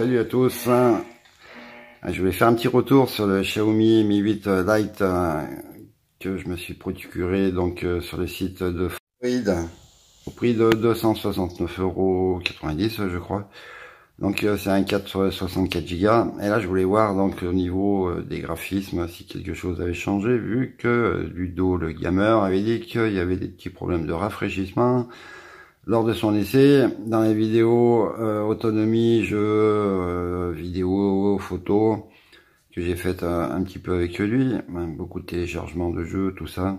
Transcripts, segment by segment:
Salut à tous. Je voulais faire un petit retour sur le Xiaomi Mi 8 Lite que je me suis procuré donc sur le site de Free au prix de 269,90 € je crois. Donc c'est un 64 Go et là je voulais voir donc au niveau des graphismes si quelque chose avait changé, vu que Ludo le gamer avait dit qu'il y avait des petits problèmes de rafraîchissement lors de son essai. Dans les vidéos autonomie, jeux, vidéos, photos que j'ai faites un petit peu avec lui, beaucoup de téléchargements de jeux, tout ça.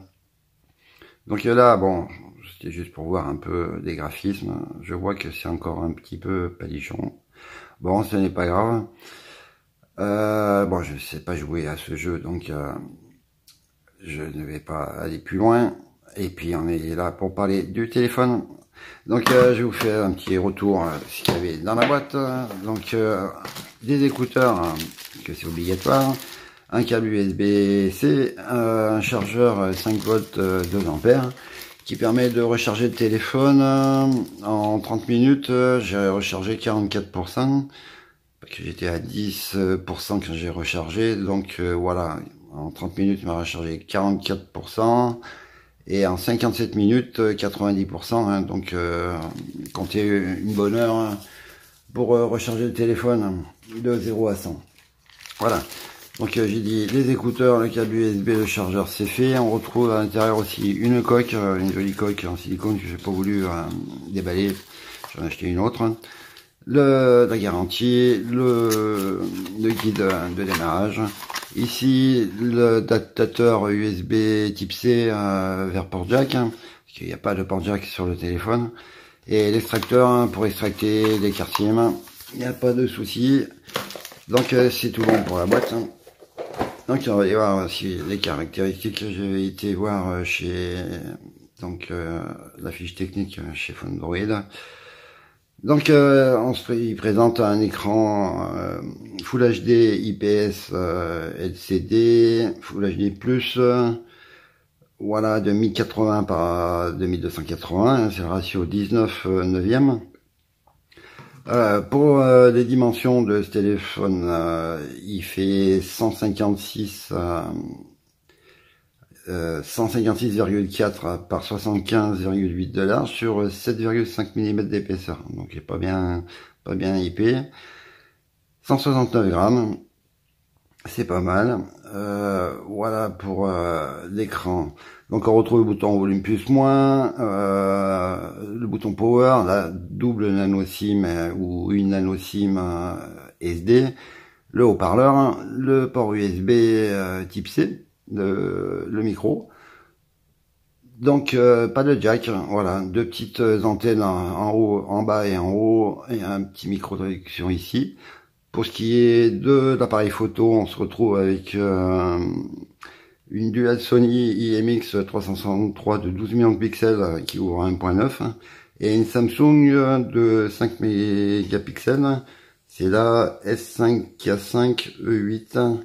Donc là, bon, c'était juste pour voir un peu des graphismes. Je vois que c'est encore un petit peu palichon. Bon, ce n'est pas grave. Bon, je ne sais pas jouer à ce jeu, donc je ne vais pas aller plus loin. Et puis on est là pour parler du téléphone. Donc je vais vous faire un petit retour ce qu'il y avait dans la boîte. Donc des écouteurs, que c'est obligatoire, un câble USB-C, un chargeur 5 volts 2 ampères qui permet de recharger le téléphone en 30 minutes. J'ai rechargé 44%, parce que j'étais à 10% quand j'ai rechargé. Donc voilà, en 30 minutes il m'a rechargé 44%. Et en 57 minutes, 90%, hein, donc comptez une bonne heure hein, pour recharger le téléphone de 0 à 100. Voilà, donc j'ai dit les écouteurs, le câble USB, le chargeur, c'est fait. On retrouve à l'intérieur aussi une coque, une jolie coque en silicone que j'ai pas voulu déballer, j'en ai acheté une autre. La garantie, le guide de démarrage. Ici, l'adaptateur USB type C vers port jack, parce qu'il n'y a pas de port jack sur le téléphone. Et l'extracteur pour extracter des cartes SIM. Il n'y a pas de souci. Donc c'est tout bon pour la boîte. Donc on va aller voir aussi les caractéristiques. J'ai été voir chez donc la fiche technique chez Fondroid. Donc il présente un écran Full HD IPS LCD, Full HD+, voilà, de 1080 par 2280, c'est le ratio 19/9. Pour les dimensions de ce téléphone, il fait 156,4 par 75,8 de large sur 7,5 mm d'épaisseur, donc il est pas bien épais. 169 grammes, c'est pas mal. Voilà pour l'écran. Donc on retrouve le bouton volume plus moins, le bouton power, la double nano SIM ou une nano SIM SD, le haut-parleur, le port USB type C, le micro. Donc pas de jack, voilà, deux petites antennes en haut, en bas et en haut, et un petit micro de réduction ici. Pour ce qui est de l'appareil photo, on se retrouve avec une dual Sony IMX 363 de 12 millions de pixels qui ouvre 1.9 et une Samsung de 5 mégapixels, c'est la S5K5 E8.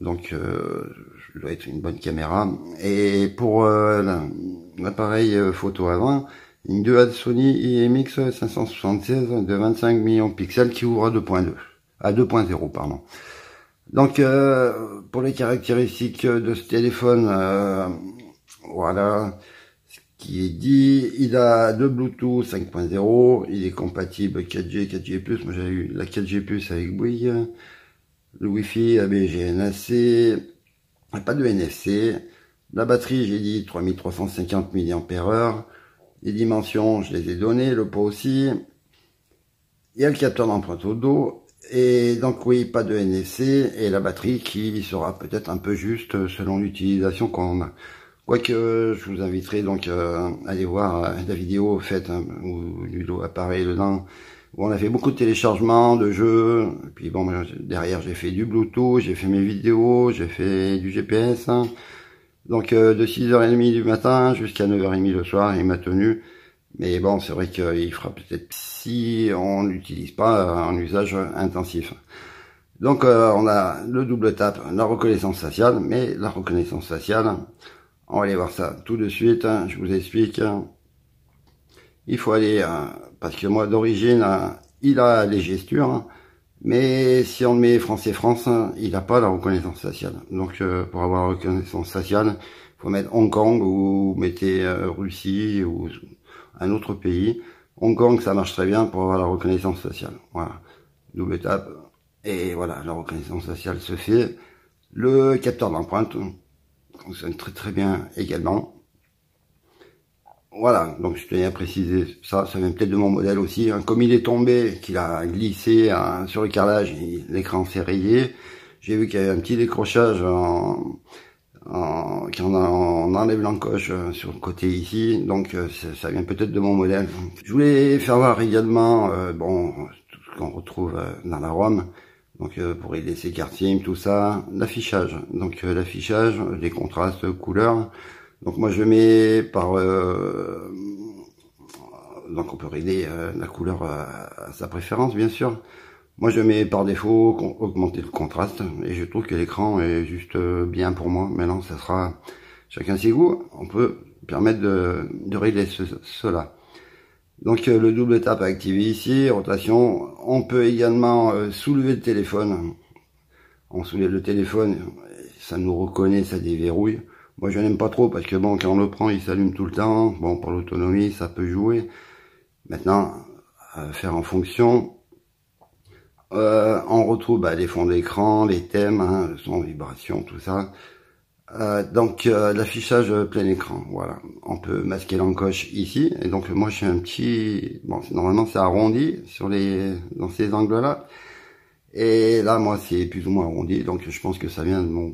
Donc ça doit être une bonne caméra. Et pour l'appareil photo avant, une dual Sony IMX 576 de 25 millions de pixels qui ouvre à 2.0 pardon. Donc pour les caractéristiques de ce téléphone, voilà ce qui est dit. Il a le Bluetooth 5.0, il est compatible 4G, 4G+, moi j'avais eu la 4G+, avec Bouygues. Le Wi-Fi, ABG-NAC, pas de NFC. La batterie, j'ai dit 3350 mAh. Les dimensions, je les ai données, le poids aussi. Il y a le capteur d'empreinte au dos. Et donc oui, pas de NFC. Et la batterie qui sera peut-être un peu juste selon l'utilisation qu'on a. Quoique, je vous inviterai donc à aller voir la vidéo faite où Ludo apparaît dedans. Où on a fait beaucoup de téléchargements de jeux, et puis bon, derrière j'ai fait du Bluetooth, j'ai fait mes vidéos, j'ai fait du GPS, hein. Donc de 6h30 du matin jusqu'à 9h30 le soir, il m'a tenu. Mais bon, c'est vrai qu'il fera peut-être si on l'utilise pas en usage intensif. Donc on a le double tap, la reconnaissance faciale, mais la reconnaissance faciale, on va aller voir ça tout de suite, hein, je vous explique. Il faut aller, parce que moi d'origine, il a les gestures, Mais si on met France, il n'a pas la reconnaissance faciale. Donc pour avoir la reconnaissance faciale, il faut mettre Hong Kong ou mettez Russie ou un autre pays. Hong Kong, ça marche très bien pour avoir la reconnaissance faciale. Voilà, double tape et voilà, la reconnaissance faciale se fait. Le capteur d'empreinte fonctionne très très bien également. Voilà, donc je tenais à préciser ça, ça vient peut-être de mon modèle aussi. Hein. Comme il est tombé, qu'il a glissé sur le carrelage, l'écran s'est rayé. J'ai vu qu'il y avait un petit décrochage quand on enlève l'encoche sur le côté ici, donc ça vient peut-être de mon modèle. Je voulais faire voir également bon, tout ce qu'on retrouve dans la ROM, donc pour aider ces quartiers, tout ça, l'affichage. Donc l'affichage, les contrastes, couleurs. Donc moi je mets par donc on peut régler la couleur à sa préférence bien sûr. Moi je mets par défaut augmenter le contraste et je trouve que l'écran est juste bien pour moi. Maintenant ça sera chacun ses goûts, on peut permettre de régler cela. Donc le double tap activé ici, rotation, on peut également soulever le téléphone. On soulève le téléphone, ça nous reconnaît, ça déverrouille. Moi je n'aime pas trop parce que bon, quand on le prend il s'allume tout le temps. Bon, pour l'autonomie ça peut jouer. Maintenant, faire en fonction. On retrouve les fonds d'écran, les thèmes, hein, le son, vibration, tout ça. Donc l'affichage plein écran, voilà. On peut masquer l'encoche ici. Et donc moi j'ai un petit... Bon, normalement c'est arrondi dans ces angles-là. Et là, moi, c'est plus ou moins arrondi, donc je pense que ça vient de mon...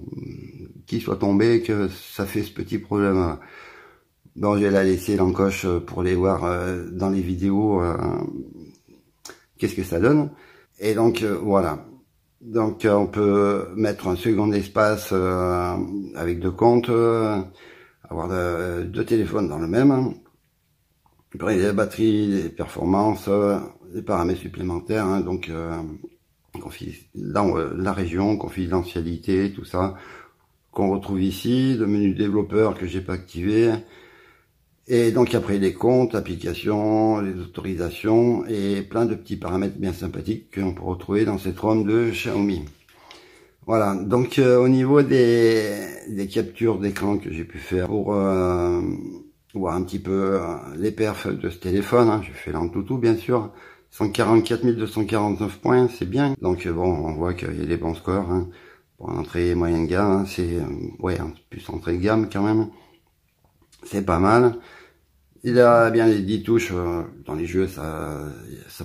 qu'il soit tombé, que ça fait ce petit problème. Bon, je vais la laisser l'encoche pour les voir dans les vidéos, qu'est-ce que ça donne. Et donc, voilà. Donc, on peut mettre un second espace avec deux comptes, avoir deux téléphones dans le même. Après, la batterie, les performances, les paramètres supplémentaires, hein, donc... dans la région, confidentialité, tout ça, qu'on retrouve ici, le menu développeur que j'ai pas activé, et donc après les comptes, applications, les autorisations, et plein de petits paramètres bien sympathiques qu'on peut retrouver dans cette ROM de Xiaomi. Voilà, donc au niveau des captures d'écran que j'ai pu faire pour voir un petit peu les perfs de ce téléphone, hein, je fais l'Antutu bien sûr, 144 249 points, c'est bien. Donc bon, on voit qu'il y a des bons scores. Hein. Pour l'entrée moyenne gamme, hein, c'est ouais, plus entrée de gamme quand même. C'est pas mal. Il a bien les 10 touches dans les jeux, ça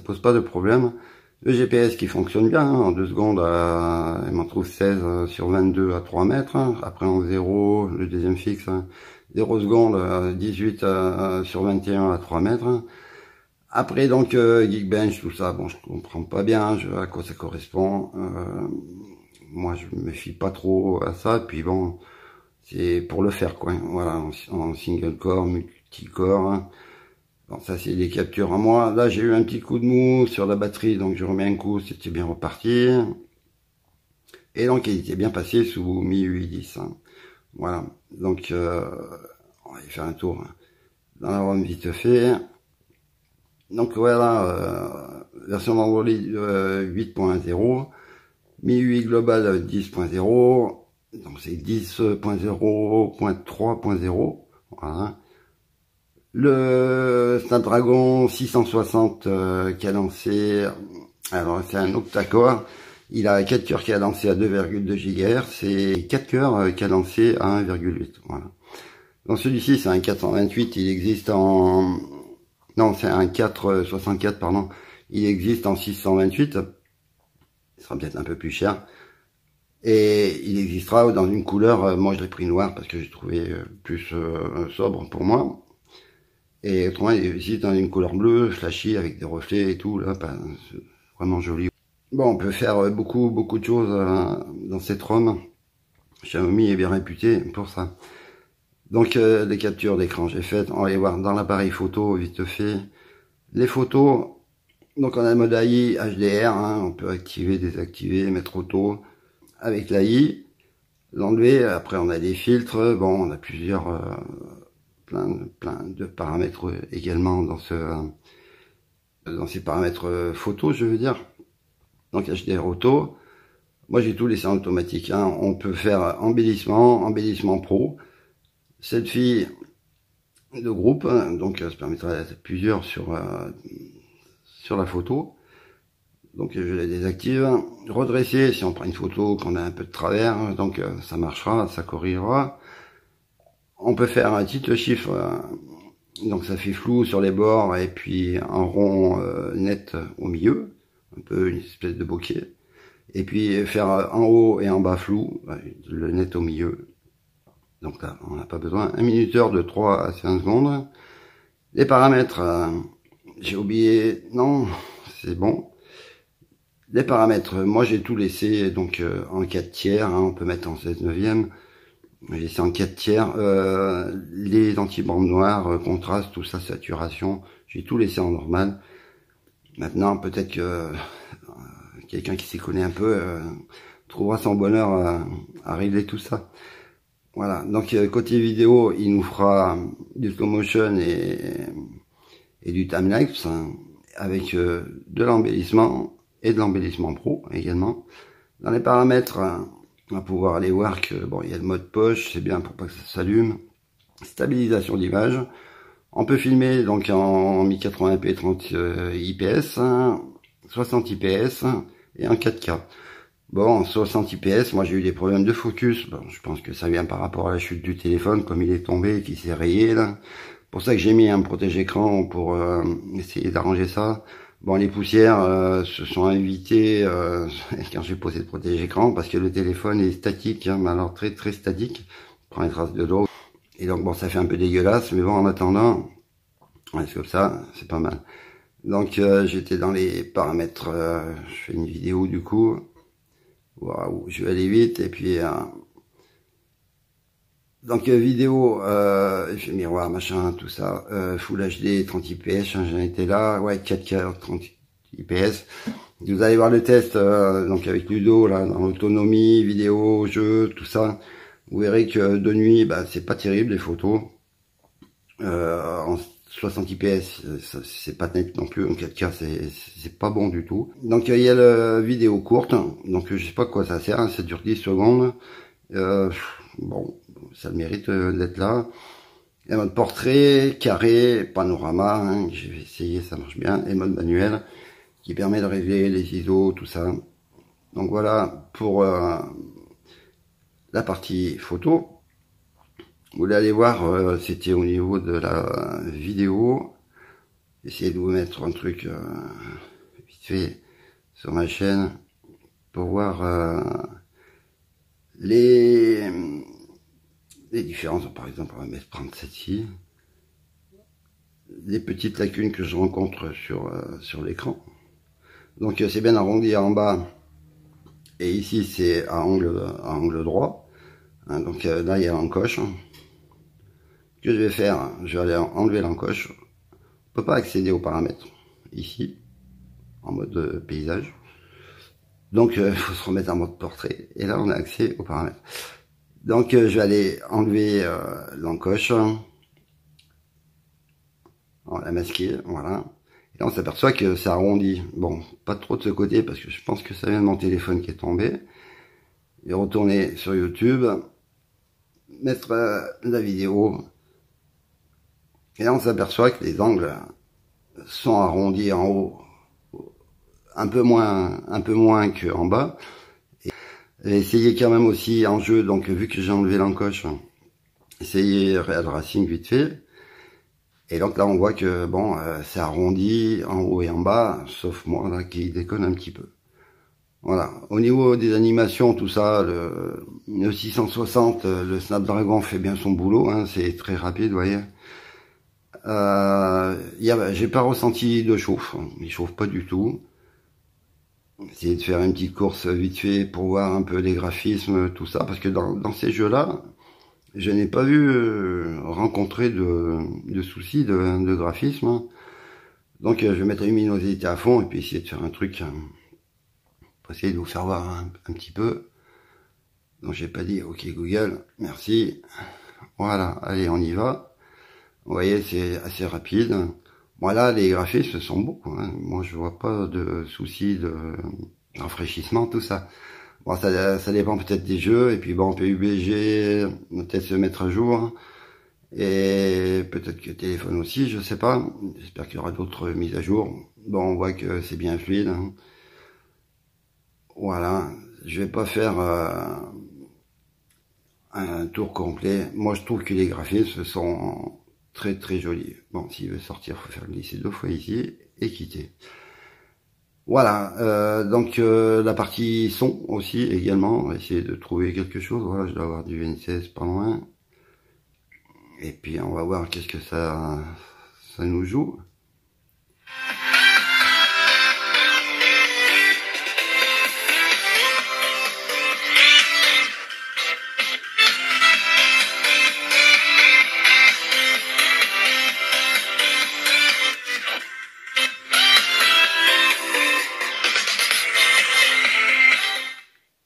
pose pas de problème. Le GPS qui fonctionne bien, hein, en 2 secondes, il m'en trouve 16 sur 22 à 3 mètres. Hein. Après en 0, le deuxième fixe, hein, 0 secondes, 18 sur 21 à 3 mètres. Hein. Après donc Geekbench, tout ça, bon je comprends pas bien à quoi ça correspond. Moi je me fie pas trop à ça, puis bon c'est pour le faire quoi. Voilà, en single core, multicore. Hein. Bon ça c'est des captures à moi. Là j'ai eu un petit coup de mou sur la batterie, donc je remets un coup, c'était bien reparti. Et donc il était bien passé sous Mi 810. Hein. Voilà, donc on va y faire un tour hein. Dans la ROM vite fait. Donc voilà, version d'Android 8.0, MIUI Global 10.0, donc c'est 10.0.3.0, voilà. Le Snapdragon 660 cadencé, alors c'est un octa-core, il a 4 cœurs cadencés à 2,2 GHz et 4 cœurs cadencés à 1,8, voilà. Donc celui-ci c'est un 428, il existe en... Non, c'est un 464, pardon. Il existe en 628. Il sera peut-être un peu plus cher. Et il existera dans une couleur, moi je l'ai pris noir parce que j'ai trouvé plus sobre pour moi. Et autrement, il existe dans une couleur bleue, flashy, avec des reflets et tout, là, vraiment joli. Bon, on peut faire beaucoup de choses dans cette ROM. Xiaomi est bien réputé pour ça. Donc des captures d'écran j'ai faites, on va aller voir dans l'appareil photo vite fait. Les photos, donc on a le mode AI HDR, hein, on peut activer, désactiver, mettre auto avec l'AI, l'enlever, après on a des filtres, bon on a plusieurs, plein de paramètres également dans ces paramètres photos je veux dire. donc HDR Auto. Moi j'ai tout laissé en automatique, hein. On peut faire embellissement pro, selfie de groupe, donc ça permettra d'être plusieurs sur la photo. Donc je les désactive. Redresser, si on prend une photo qu'on a un peu de travers, donc ça marchera, ça corrigera. On peut faire un titre chiffre, donc ça fait flou sur les bords et puis un rond net au milieu, un peu une espèce de bokeh. Et puis faire en haut et en bas flou, le net au milieu. Donc là, on n'a pas besoin. Un minuteur de 3 à 5 secondes. Les paramètres, j'ai oublié, non, c'est bon. Les paramètres, moi j'ai tout laissé donc en 4 tiers, hein, on peut mettre en 16/9. J'ai laissé en 4 tiers. Les anti-bandes noires, contraste, tout ça, saturation, j'ai tout laissé en normal. Maintenant, peut-être que quelqu'un qui s'y connaît un peu trouvera son bonheur à régler tout ça. Voilà, donc côté vidéo, il nous fera du slow motion et du timelapse, hein, avec de l'embellissement et de l'embellissement pro également. Dans les paramètres, on va pouvoir aller voir que bon, il y a le mode poche, c'est bien pour pas que ça s'allume. Stabilisation d'image. On peut filmer donc en 1080p 30 IPS, hein, 60 IPS et en 4K. Bon, 60 IPS, moi j'ai eu des problèmes de focus. Bon, je pense que ça vient par rapport à la chute du téléphone, comme il est tombé et qu'il s'est rayé là. Pour ça que j'ai mis un protège-écran pour essayer d'arranger ça. Bon, les poussières se sont invitées quand j'ai posé le protège-écran parce que le téléphone est statique, hein, mais alors très très statique. Il prend les traces de l'eau. Et donc bon, ça fait un peu dégueulasse, mais bon, en attendant, ouais, c'est comme ça, c'est pas mal. Donc j'étais dans les paramètres, je fais une vidéo du coup. Waouh, je vais aller vite et puis donc vidéo, j'ai miroir, machin, tout ça, Full HD, 30 IPS, j'en étais là, ouais, 4K, 30 IPS. Vous allez voir le test, donc avec Ludo, là, dans l'autonomie, vidéo, jeu, tout ça. Vous verrez que de nuit, bah, c'est pas terrible les photos. En 60 IPS, c'est pas net non plus, en 4K, c'est pas bon du tout. Donc il y a la vidéo courte, donc je sais pas quoi ça sert, hein, ça dure 10 secondes. Bon, ça mérite d'être là. Et mode portrait, carré, panorama, hein, j'ai essayé, ça marche bien. Et mode manuel, qui permet de régler les ISO, tout ça. Donc voilà pour la partie photo. Vous voulez aller voir, c'était au niveau de la vidéo. Essayez de vous mettre un truc vite fait sur ma chaîne pour voir les différences. Par exemple, on va prendre celle-ci. Les petites lacunes que je rencontre sur l'écran. Donc c'est bien arrondi en bas. Et ici c'est à angle droit. Hein, donc là il y a l'encoche. Ce que je vais faire, je vais aller enlever l'encoche. On peut pas accéder aux paramètres ici, en mode paysage. Donc il faut se remettre en mode portrait. Et là on a accès aux paramètres. Donc je vais aller enlever l'encoche. On l'a masqué, voilà. Et là on s'aperçoit que ça arrondit. Bon, pas trop de ce côté parce que je pense que ça vient de mon téléphone qui est tombé. Et retourner sur YouTube, mettre la vidéo. Et là on s'aperçoit que les angles sont arrondis en haut, un peu moins qu'en bas. Et essayez quand même aussi en jeu, donc vu que j'ai enlevé l'encoche, essayez Real Racing vite fait. Et donc là on voit que bon, c'est arrondi en haut et en bas, sauf moi là qui déconne un petit peu. Voilà. Au niveau des animations, tout ça, le 660, le Snapdragon fait bien son boulot, hein, c'est très rapide, vous voyez. J'ai pas ressenti de chauffe, il chauffe pas du tout. Essayer de faire une petite course vite fait pour voir un peu les graphismes, tout ça, parce que dans ces jeux-là, je n'ai pas vu rencontrer de soucis de graphisme. Donc je vais mettre la luminosité à fond et puis essayer de faire un truc pour essayer de vous faire voir un petit peu. Donc j'ai pas dit OK Google, merci. Voilà, allez on y va. Vous voyez c'est assez rapide. Voilà, les graphismes sont beaux, hein. Moi je vois pas de soucis rafraîchissement, tout ça. Bon, ça dépend peut-être des jeux, et puis bon, PUBG, peut-être se mettre à jour, et peut-être que téléphone aussi, je sais pas. J'espère qu'il y aura d'autres mises à jour. Bon, on voit que c'est bien fluide, hein. Voilà, je vais pas faire un tour complet. Moi, je trouve que les graphismes sont très très jolis. Bon, s'il veut sortir, faut faire glisser 2 fois ici et quitter. Voilà, donc la partie son aussi également, on va essayer de trouver quelque chose. Voilà, je dois avoir du N16 pas loin. Et puis on va voir qu'est-ce que ça nous joue.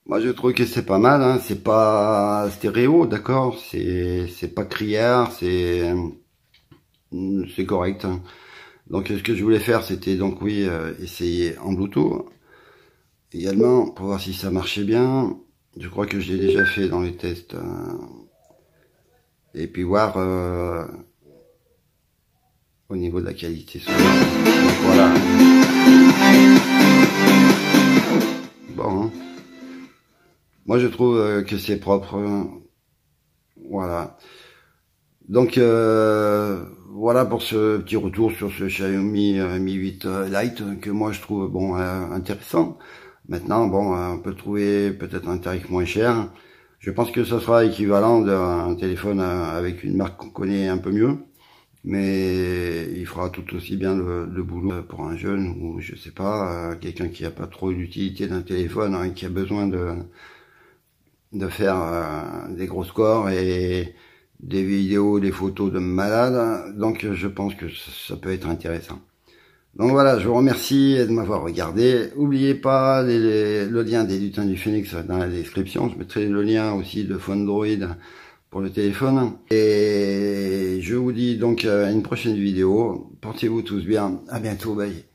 Moi, je trouve que c'est pas mal, hein. C'est pas stéréo, d'accord, c'est pas criard, c'est correct, hein. Donc, ce que je voulais faire, c'était donc, oui, essayer en Bluetooth. Également, pour voir si ça marchait bien. Je crois que je l'ai déjà fait dans les tests. Et puis voir au niveau de la qualité sonore. Donc, voilà. Bon, hein. Moi, je trouve que c'est propre. Voilà. Donc, voilà pour ce petit retour sur ce Xiaomi Mi 8 Lite que moi je trouve bon intéressant. Maintenant, bon, on peut trouver peut-être un tarif moins cher. Je pense que ce sera équivalent d'un téléphone avec une marque qu'on connaît un peu mieux, mais il fera tout aussi bien le boulot pour un jeune ou je sais pas, quelqu'un qui a pas trop l'utilité d'un téléphone, hein, qui a besoin de faire des gros scores et des vidéos, des photos de malades. Donc je pense que ça peut être intéressant. Donc voilà, je vous remercie de m'avoir regardé. N'oubliez pas le lien des lutins du Phénix dans la description. Je mettrai le lien aussi de Phonedroid pour le téléphone. Et je vous dis donc à une prochaine vidéo. Portez-vous tous bien. À bientôt. Bye.